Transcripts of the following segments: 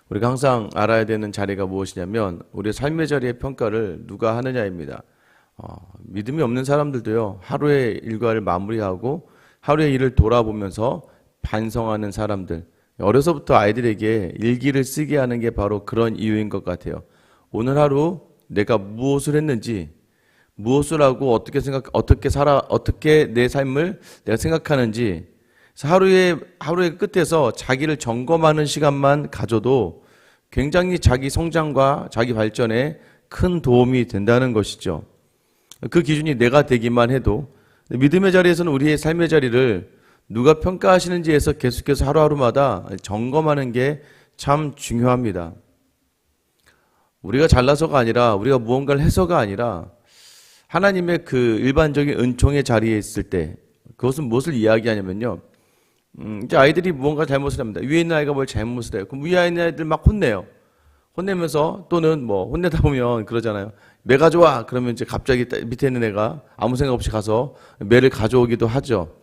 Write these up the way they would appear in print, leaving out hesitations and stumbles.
우리가 항상 알아야 되는 자리가 무엇이냐면 우리의 삶의 자리의 평가를 누가 하느냐입니다. 믿음이 없는 사람들도요, 하루의 일과를 마무리하고 하루의 일을 돌아보면서 반성하는 사람들, 어려서부터 아이들에게 일기를 쓰게 하는 게 바로 그런 이유인 것 같아요. 오늘 하루 내가 무엇을 했는지, 무엇을 하고 어떻게 내 삶을 내가 생각하는지, 하루의 끝에서 자기를 점검하는 시간만 가져도 굉장히 자기 성장과 자기 발전에 큰 도움이 된다는 것이죠. 그 기준이 내가 되기만 해도, 믿음의 자리에서는 우리의 삶의 자리를 누가 평가하시는지에서 계속해서 하루하루마다 점검하는 게 참 중요합니다. 우리가 잘나서가 아니라, 우리가 무언가를 해서가 아니라 하나님의 그 일반적인 은총의 자리에 있을 때, 그것은 무엇을 이야기하냐면요, 이제 아이들이 무언가 잘못을 합니다. 위에 있는 아이가 뭘 잘못을 해요. 그럼 위에 있는 아이들 막 혼내요. 혼내면서, 또는 뭐 혼내다 보면 그러잖아요. 매 가져와! 그러면 이제 갑자기 밑에 있는 애가 아무 생각 없이 가서 매를 가져오기도 하죠.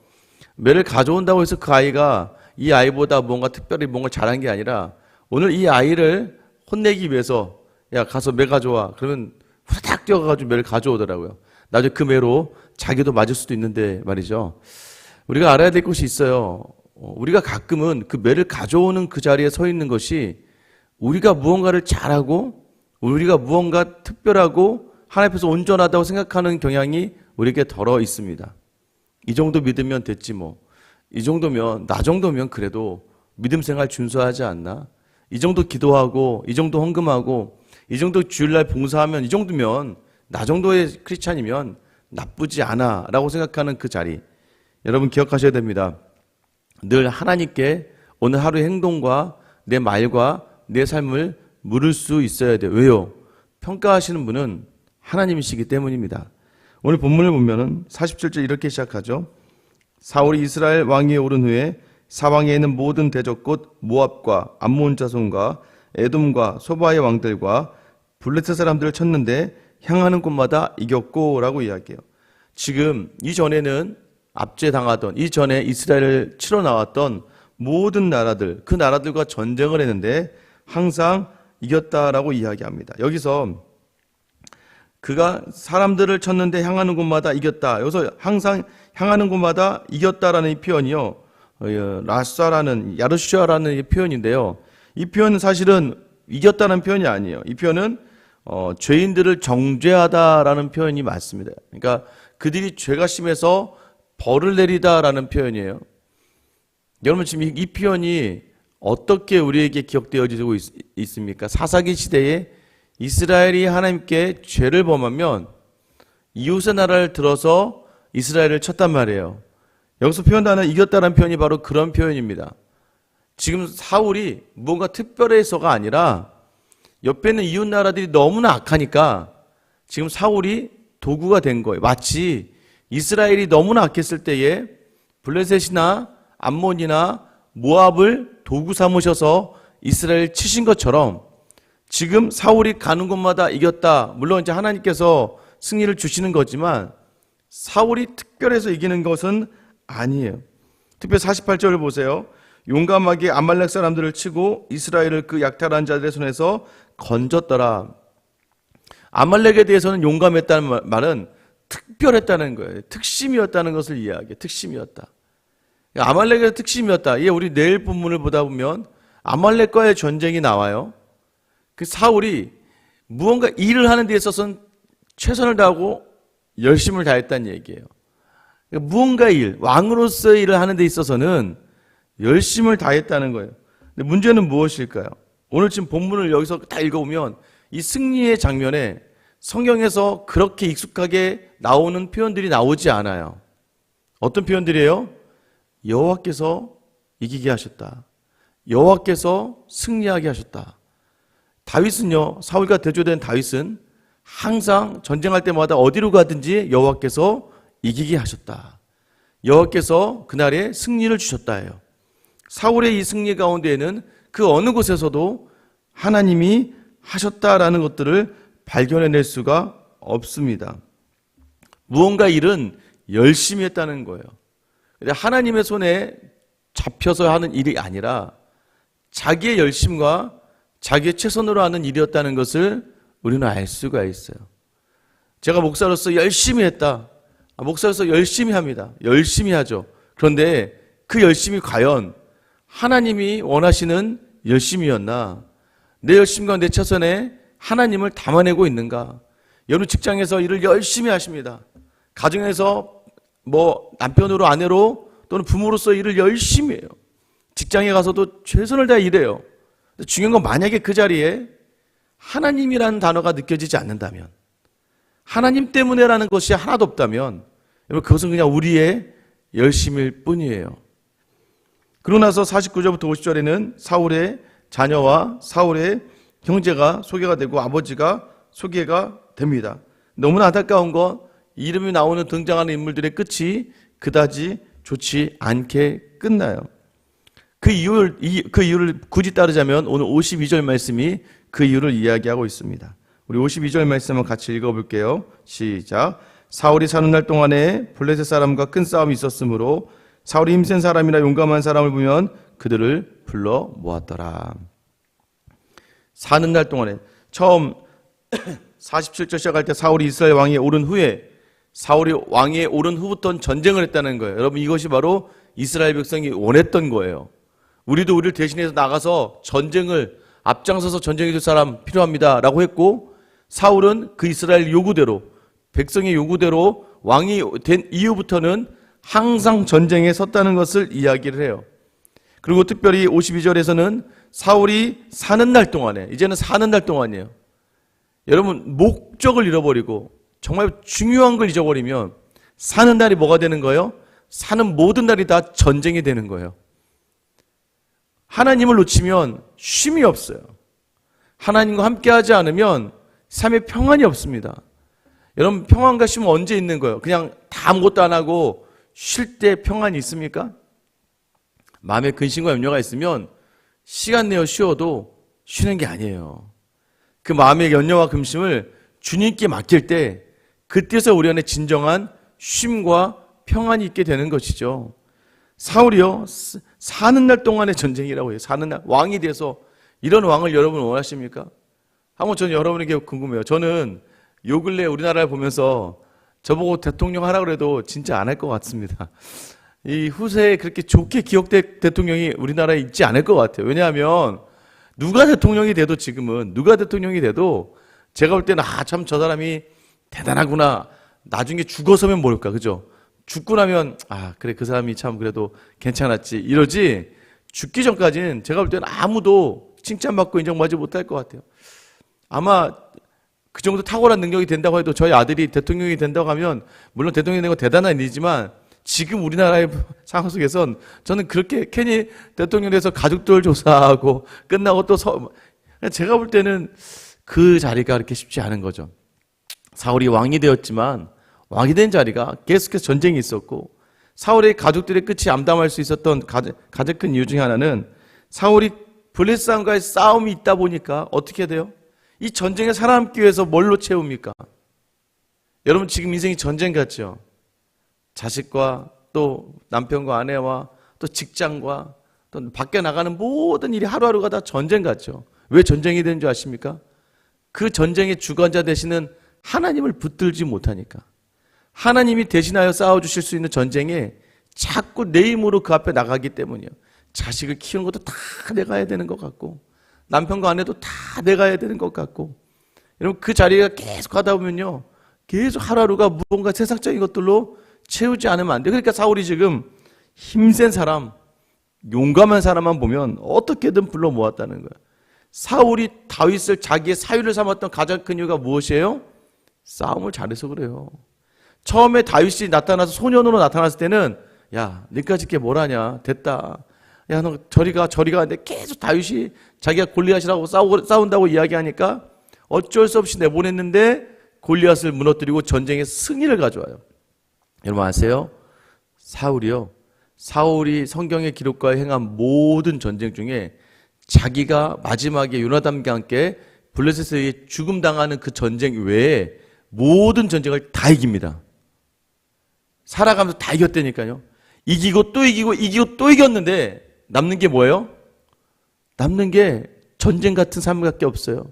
매를 가져온다고 해서 그 아이가 이 아이보다 뭔가 특별히 뭔가 잘한 게 아니라, 오늘 이 아이를 혼내기 위해서 야 가서 매 가져와, 그러면 후다닥 뛰어가지고 매를 가져오더라고요. 나중에 그 매로 자기도 맞을 수도 있는데 말이죠. 우리가 알아야 될 것이 있어요. 우리가 가끔은 그 매를 가져오는 그 자리에 서 있는 것이 우리가 무언가를 잘하고 우리가 무언가 특별하고 하나님 앞에서 온전하다고 생각하는 경향이 우리에게 덜어 있습니다. 이 정도 믿으면 됐지 뭐. 이 정도면, 나 정도면 그래도 믿음 생활 준수하지 않나? 이 정도 기도하고, 이 정도 헌금하고, 이 정도 주일날 봉사하면, 이 정도면, 나 정도의 크리스찬이면 나쁘지 않아 라고 생각하는 그 자리. 여러분 기억하셔야 됩니다. 늘 하나님께 오늘 하루의 행동과 내 말과 내 삶을 물을 수 있어야 돼요. 왜요? 평가하시는 분은 하나님이시기 때문입니다. 오늘 본문을 보면은 47절 이렇게 시작하죠. 사울이 이스라엘 왕위에 오른 후에 사방에 있는 모든 대적 곧 모압과 암몬 자손과 에돔과 소바의 왕들과 블레셋 사람들을 쳤는데 향하는 곳마다 이겼고 라고 이야기해요. 지금 이전에는 압제당하던, 이전에 이스라엘을 치러 나왔던 모든 나라들, 그 나라들과 전쟁을 했는데 항상 이겼다라고 이야기합니다. 여기서 그가 사람들을 쳤는데 향하는 곳마다 이겼다. 여기서 항상 향하는 곳마다 이겼다라는 이 표현이요, 라사라는, 야르슈아라는 이 표현인데요. 이 표현은 사실은 이겼다는 표현이 아니에요. 이 표현은 죄인들을 정죄하다라는 표현이 맞습니다. 그러니까 그들이 죄가 심해서 벌을 내리다라는 표현이에요. 여러분 지금 이 표현이 어떻게 우리에게 기억되어지고 있습니까? 사사기 시대에 이스라엘이 하나님께 죄를 범하면 이웃의 나라를 들어서 이스라엘을 쳤단 말이에요. 여기서 표현하는 이겼다는 표현이 바로 그런 표현입니다. 지금 사울이 뭔가 특별해서가 아니라 옆에 있는 이웃 나라들이 너무나 악하니까 지금 사울이 도구가 된 거예요. 마치 이스라엘이 너무나 악했을 때에 블레셋이나 암몬이나 모압을 도구 삼으셔서 이스라엘 치신 것처럼 지금 사울이 가는 곳마다 이겼다. 물론 이제 하나님께서 승리를 주시는 거지만 사울이 특별해서 이기는 것은 아니에요. 특별히 48절을 보세요. 용감하게 아말렉 사람들을 치고 이스라엘을 그 약탈한 자들의 손에서 건졌더라. 아말렉에 대해서는 용감했다는 말은 특별했다는 거예요. 특심이었다는 것을 이야기해요. 특심이었다. 아말렉의 특심이었다. 이게 우리 내일 본문을 보다 보면 아말렉과의 전쟁이 나와요. 그 사울이 무언가 일을 하는 데 있어서는 최선을 다하고 열심을 다했다는 얘기예요. 그러니까 무언가 일, 왕으로서의 일을 하는 데 있어서는 열심을 다했다는 거예요. 근데 문제는 무엇일까요? 오늘 지금 본문을 여기서 다 읽어보면 이 승리의 장면에 성경에서 그렇게 익숙하게 나오는 표현들이 나오지 않아요. 어떤 표현들이에요? 여호와께서 이기게 하셨다. 여호와께서 승리하게 하셨다. 다윗은요, 사울과 대조된 다윗은 항상 전쟁할 때마다 어디로 가든지 여호와께서 이기게 하셨다. 여호와께서 그날에 승리를 주셨다예요. 사울의 이 승리 가운데에는 그 어느 곳에서도 하나님이 하셨다라는 것들을 발견해낼 수가 없습니다. 무언가 일은 열심히 했다는 거예요. 하나님의 손에 잡혀서 하는 일이 아니라 자기의 열심과 자기의 최선으로 하는 일이었다는 것을 우리는 알 수가 있어요. 제가 목사로서 열심히 했다. 목사로서 열심히 합니다. 열심히 하죠. 그런데 그 열심이 과연 하나님이 원하시는 열심이었나? 내 열심과 내 최선에 하나님을 담아내고 있는가? 여러분 직장에서 일을 열심히 하십니다. 가정에서 남편으로 아내로 또는 부모로서 일을 열심히 해요. 직장에 가서도 최선을 다해 일해요. 중요한 건 만약에 그 자리에 하나님이라는 단어가 느껴지지 않는다면, 하나님 때문에라는 것이 하나도 없다면 여러분 그것은 그냥 우리의 열심일 뿐이에요. 그러고 나서 49절부터 50절에는 사울의 자녀와 사울의 형제가 소개가 되고 아버지가 소개가 됩니다. 너무나 안타까운 건 이름이 나오는 등장하는 인물들의 끝이 그다지 좋지 않게 끝나요. 그 이유를 굳이 따르자면 오늘 52절 말씀이 그 이유를 이야기하고 있습니다. 우리 52절 말씀을 같이 읽어볼게요. 시작. 사울이 사는 날 동안에 블레셋 사람과 큰 싸움이 있었으므로 사울이 힘센 사람이나 용감한 사람을 보면 그들을 불러 모았더라. 사는 날 동안에 처음 47절 시작할 때 사울이 이스라엘 왕위에 오른 후에, 사울이 왕위에 오른 후부터는 전쟁을 했다는 거예요. 여러분 이것이 바로 이스라엘 백성이 원했던 거예요. 우리도 우리를 대신해서 나가서 전쟁을 앞장서서 전쟁해 줄 사람 필요합니다 라고 했고, 사울은 그 이스라엘 요구대로, 백성의 요구대로 왕이 된 이후부터는 항상 전쟁에 섰다는 것을 이야기를 해요. 그리고 특별히 52절에서는 사울이 사는 날 동안에, 이제는 사는 날 동안이에요. 여러분 목적을 잃어버리고 정말 중요한 걸 잊어버리면 사는 날이 뭐가 되는 거예요? 사는 모든 날이 다 전쟁이 되는 거예요. 하나님을 놓치면 쉼이 없어요. 하나님과 함께하지 않으면 삶에 평안이 없습니다. 여러분 평안과 쉼은 언제 있는 거예요? 그냥 다 아무것도 안 하고 쉴 때 평안이 있습니까? 마음에 근심과 염려가 있으면 시간 내어 쉬어도 쉬는 게 아니에요. 그 마음의 염려와 근심을 주님께 맡길 때 그때서 우리 안에 진정한 쉼과 평안이 있게 되는 것이죠. 사울이요, 사는 날 동안의 전쟁이라고 해요. 사는 날 왕이 돼서. 이런 왕을 여러분 원하십니까? 한번 저는 여러분에게 궁금해요. 저는 요 근래 우리나라를 보면서 저보고 대통령 하라고 해도 진짜 안 할 것 같습니다. 이 후세에 그렇게 좋게 기억될 대통령이 우리나라에 있지 않을 것 같아요. 왜냐하면 누가 대통령이 돼도, 지금은 누가 대통령이 돼도 제가 볼 때는 참 저 사람이 대단하구나, 나중에 죽어서면 모를까, 그죠? 죽고 나면 그래 그 사람이 참 그래도 괜찮았지 이러지, 죽기 전까지는 제가 볼 때는 아무도 칭찬받고 인정받지 못할 것 같아요. 아마 그 정도 탁월한 능력이 된다고 해도 저희 아들이 대통령이 된다고 하면, 물론 대통령이 된 건 대단한 일이지만 지금 우리나라의 상황 속에선 저는 그렇게 괜히 대통령이 돼서 가족들 조사하고 끝나고 또 제가 볼 때는 그 자리가 그렇게 쉽지 않은 거죠. 사울이 왕이 되었지만 왕이 된 자리가 계속해서 전쟁이 있었고, 사울의 가족들의 끝이 암담할 수 있었던 가장 큰 이유 중에 하나는 사울이 블레셋 사람과의 싸움이 있다 보니까 어떻게 돼요? 이 전쟁에 살아남기 위해서 뭘로 채웁니까? 여러분 지금 인생이 전쟁 같죠? 자식과 또 남편과 아내와 또 직장과 또 밖에 나가는 모든 일이 하루하루가 다 전쟁 같죠? 왜 전쟁이 되는 줄 아십니까? 그 전쟁의 주관자 되시는 하나님을 붙들지 못하니까. 하나님이 대신하여 싸워주실 수 있는 전쟁에 자꾸 내 힘으로 그 앞에 나가기 때문이에요. 자식을 키우는 것도 다 내가 해야 되는 것 같고, 남편과 아내도 다 내가 해야 되는 것 같고, 여러분 그 자리가 계속 하다 보면요, 계속 하루하루가 무언가 세상적인 것들로 채우지 않으면 안 돼요. 그러니까 사울이 지금 힘센 사람, 용감한 사람만 보면 어떻게든 불러 모았다는 거예요. 사울이 다윗을 자기의 사위를 삼았던 가장 큰 이유가 무엇이에요? 싸움을 잘해서 그래요. 처음에 다윗이 나타나서 소년으로 나타났을 때는 야, 너까지 게 뭘 하냐, 됐다, 야 너 저리 가 근데 계속 다윗이 자기가 골리앗이라고 싸운다고 이야기하니까 어쩔 수 없이 내보냈는데 골리앗을 무너뜨리고 전쟁의 승리를 가져와요. 여러분 아세요? 사울이 성경의 기록과 행한 모든 전쟁 중에 자기가 마지막에 요나단과 함께 블레셋에 의해 죽음당하는 그 전쟁 외에 모든 전쟁을 다 이깁니다. 살아가면서 다 이겼다니까요. 이기고 또 이기고 또 이겼는데 남는 게 뭐예요? 남는 게 전쟁 같은 삶밖에 없어요.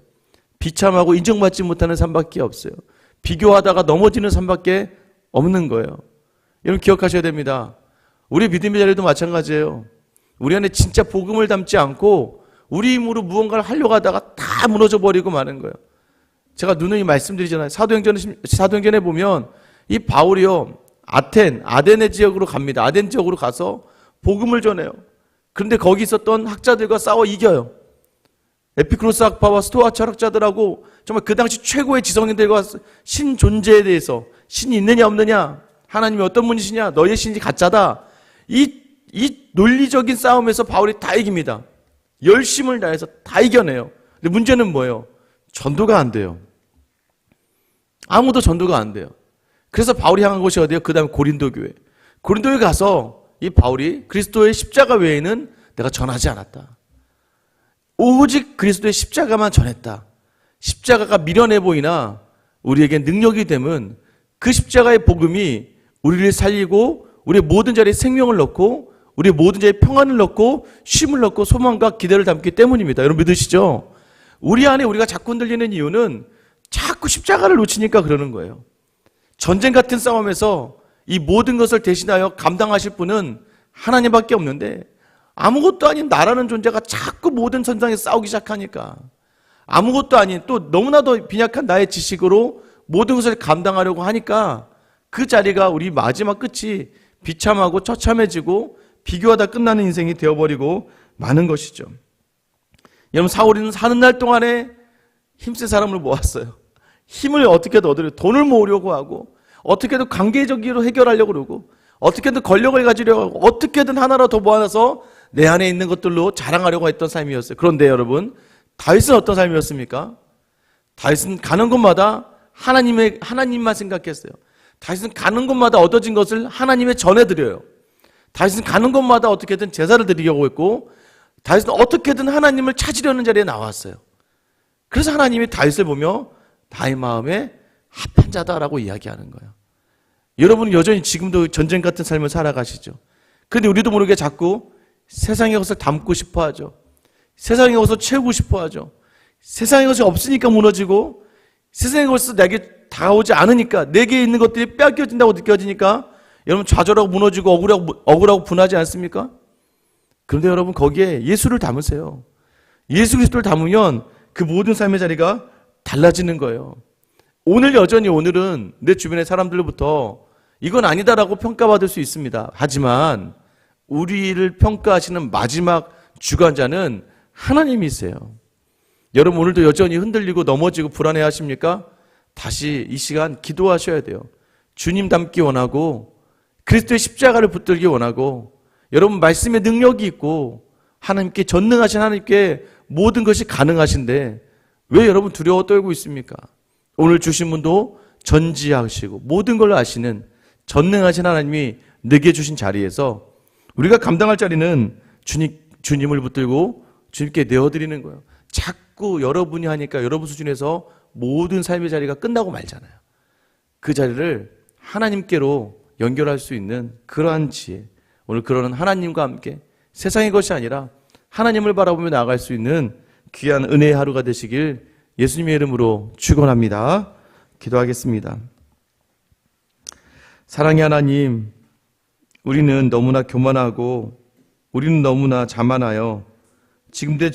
비참하고 인정받지 못하는 삶밖에 없어요. 비교하다가 넘어지는 삶밖에 없는 거예요. 여러분 기억하셔야 됩니다. 우리 믿음의 자리도 마찬가지예요. 우리 안에 진짜 복음을 담지 않고 우리 힘으로 무언가를 하려고 하다가 다 무너져 버리고 마는 거예요. 제가 누누이 말씀드리잖아요. 사도행전에 보면 이 바울이요, 아데네 지역으로 갑니다. 아덴 지역으로 가서 복음을 전해요. 그런데 거기 있었던 학자들과 싸워 이겨요. 에피크로스 학파와 스토아 철학자들하고 정말 그 당시 최고의 지성인들과 신 존재에 대해서, 신이 있느냐 없느냐, 하나님이 어떤 분이시냐, 너의 신이 가짜다, 이 논리적인 싸움에서 바울이 다 이깁니다. 열심을 다해서 다 이겨내요. 근데 문제는 뭐예요? 전도가 안 돼요. 아무도 전도가 안 돼요. 그래서 바울이 향한 곳이 어디예요? 그 다음에 고린도 교회. 고린도에 가서 이 바울이 그리스도의 십자가 외에는 내가 전하지 않았다. 오직 그리스도의 십자가만 전했다. 십자가가 미련해 보이나 우리에게 능력이 되면 그 십자가의 복음이 우리를 살리고 우리의 모든 자리에 생명을 넣고 우리의 모든 자리에 평안을 넣고 쉼을 넣고 소망과 기대를 담기 때문입니다. 여러분 믿으시죠? 우리 안에 우리가 자꾸 흔들리는 이유는 자꾸 십자가를 놓치니까 그러는 거예요. 전쟁 같은 싸움에서 이 모든 것을 대신하여 감당하실 분은 하나님밖에 없는데 아무것도 아닌 나라는 존재가 자꾸 모든 전장에서 싸우기 시작하니까 아무것도 아닌 또 너무나도 빈약한 나의 지식으로 모든 것을 감당하려고 하니까 그 자리가 우리 마지막 끝이 비참하고 처참해지고 비교하다 끝나는 인생이 되어버리고 마는 것이죠. 여러분 사울이는 사는 날 동안에 힘센 사람을 모았어요. 힘을 어떻게든 얻으려고 돈을 모으려고 하고 어떻게든 관계적으로 해결하려고 그러고 어떻게든 권력을 가지려고 하고 어떻게든 하나라도 더 모아서 내 안에 있는 것들로 자랑하려고 했던 삶이었어요. 그런데 여러분 다윗은 어떤 삶이었습니까? 다윗은 가는 곳마다 하나님만 생각했어요. 다윗은 가는 곳마다 얻어진 것을 하나님에 전해드려요. 다윗은 가는 곳마다 어떻게든 제사를 드리려고 했고 다윗은 어떻게든 하나님을 찾으려는 자리에 나왔어요. 그래서 하나님이 다윗을 보며 나의 마음에 합한 자다라고 이야기하는 거예요. 여러분은 여전히 지금도 전쟁 같은 삶을 살아가시죠. 그런데 우리도 모르게 자꾸 세상의 것을 담고 싶어 하죠. 세상의 것을 채우고 싶어 하죠. 세상의 것이 없으니까 무너지고 세상의 것이 내게 다가오지 않으니까 내게 있는 것들이 빼앗겨진다고 느껴지니까 여러분 좌절하고 무너지고 억울하고 분하지 않습니까? 그런데 여러분 거기에 예수를 담으세요. 예수 그리스도를 담으면 그 모든 삶의 자리가 달라지는 거예요. 오늘은 내 주변의 사람들로부터 이건 아니다라고 평가받을 수 있습니다. 하지만 우리를 평가하시는 마지막 주관자는 하나님이세요. 여러분 오늘도 여전히 흔들리고 넘어지고 불안해 하십니까? 다시 이 시간 기도하셔야 돼요. 주님 닮기 원하고 그리스도의 십자가를 붙들기 원하고 여러분 말씀의 능력이 있고 하나님께 전능하신 하나님께 모든 것이 가능하신데 왜 여러분 두려워 떨고 있습니까? 오늘 주신 분도 전지하시고 모든 걸 아시는 전능하신 하나님이 내게 주신 자리에서 우리가 감당할 자리는 주님을 붙들고 주님께 내어드리는 거예요. 자꾸 여러분이 하니까 여러분 수준에서 모든 삶의 자리가 끝나고 말잖아요. 그 자리를 하나님께로 연결할 수 있는 그러한 지혜, 오늘 그러는 하나님과 함께 세상의 것이 아니라 하나님을 바라보며 나아갈 수 있는 귀한 은혜의 하루가 되시길 예수님의 이름으로 축원합니다. 기도하겠습니다. 사랑의 하나님, 우리는 너무나 교만하고 우리는 너무나 자만하여 지금 내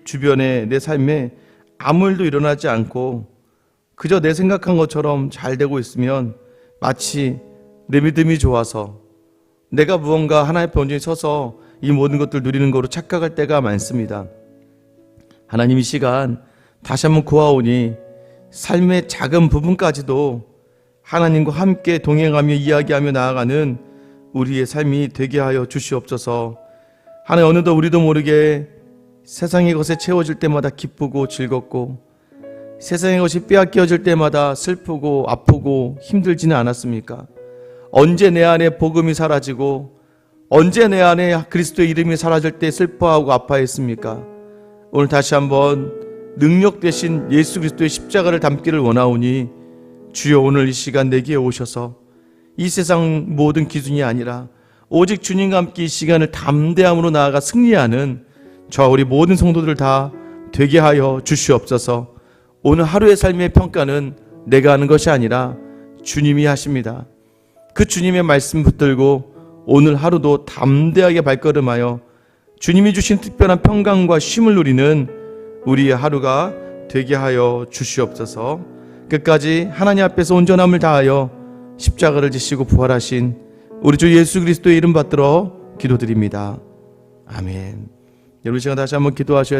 주변에 내 삶에 아무 일도 일어나지 않고 그저 내 생각한 것처럼 잘 되고 있으면 마치 내 믿음이 좋아서 내가 무언가 하나의 본전에 서서 이 모든 것들 누리는 거로 착각할 때가 많습니다. 하나님 이 시간 다시 한번 구하오니 삶의 작은 부분까지도 하나님과 함께 동행하며 이야기하며 나아가는 우리의 삶이 되게 하여 주시옵소서. 하나님 어느덧 우리도 모르게 세상의 것에 채워질 때마다 기쁘고 즐겁고 세상의 것이 빼앗겨질 때마다 슬프고 아프고 힘들지는 않았습니까? 언제 내 안에 복음이 사라지고 언제 내 안에 그리스도의 이름이 사라질 때 슬퍼하고 아파했습니까? 오늘 다시 한번 능력 대신 예수 그리스도의 십자가를 담기를 원하오니 주여 오늘 이 시간 내게 오셔서 이 세상 모든 기준이 아니라 오직 주님과 함께 이 시간을 담대함으로 나아가 승리하는 저와 우리 모든 성도들을 다 되게 하여 주시옵소서. 오늘 하루의 삶의 평가는 내가 하는 것이 아니라 주님이 하십니다. 그 주님의 말씀 붙들고 오늘 하루도 담대하게 발걸음하여 주님이 주신 특별한 평강과 쉼을 누리는 우리의 하루가 되게 하여 주시옵소서. 끝까지 하나님 앞에서 온전함을 다하여 십자가를 지시고 부활하신 우리 주 예수 그리스도의 이름 받들어 기도드립니다. 아멘. 여러분, 시간 다시 한번 기도하셔야